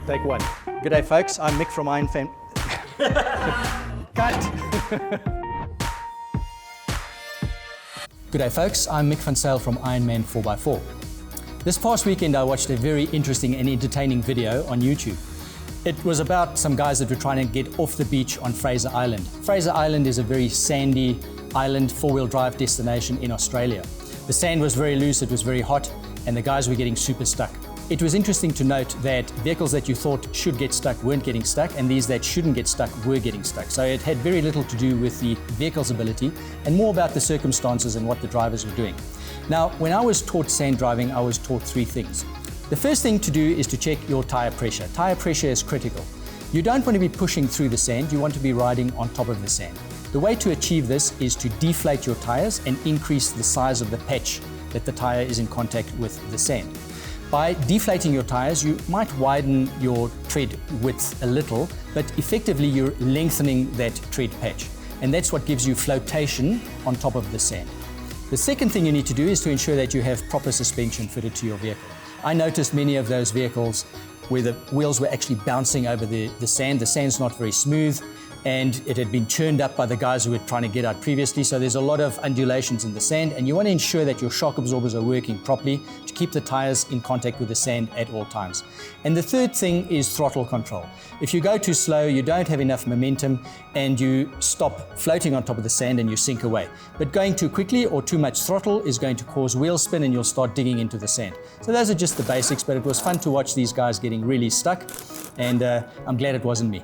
Take one. G'day folks, I'm Mick from Ironman. Cut! G'day folks, I'm Mick van Zyl from Ironman 4x4. This past weekend I watched a very interesting and entertaining video on YouTube. It was about some guys that were trying to get off the beach on Fraser Island. Fraser Island is a very sandy island, four-wheel drive destination in Australia. The sand was very loose, it was very hot, and the guys were getting super stuck. It was interesting to note that vehicles that you thought should get stuck weren't getting stuck, and these that shouldn't get stuck were getting stuck. So it had very little to do with the vehicle's ability and more about the circumstances and what the drivers were doing. Now, when I was taught sand driving, I was taught three things. The first thing to do is to check your tire pressure. Tire pressure is critical. You don't want to be pushing through the sand, you want to be riding on top of the sand. The way to achieve this is to deflate your tires and increase the size of the patch that the tire is in contact with the sand. By deflating your tires, you might widen your tread width a little, but effectively you're lengthening that tread patch. And that's what gives you flotation on top of the sand. The second thing you need to do is to ensure that you have proper suspension fitted to your vehicle. I noticed many of those vehicles where the wheels were actually bouncing over the sand. The sand's not very smooth, and it had been churned up by the guys who were trying to get out previously, so there's a lot of undulations in the sand, and you want to ensure that your shock absorbers are working properly to keep the tires in contact with the sand at all times. And the third thing is throttle control. If you go too slow, you don't have enough momentum, and you stop floating on top of the sand and you sink away. But going too quickly or too much throttle is going to cause wheel spin, and you'll start digging into the sand. So those are just the basics, but it was fun to watch these guys getting really stuck, and I'm glad it wasn't me.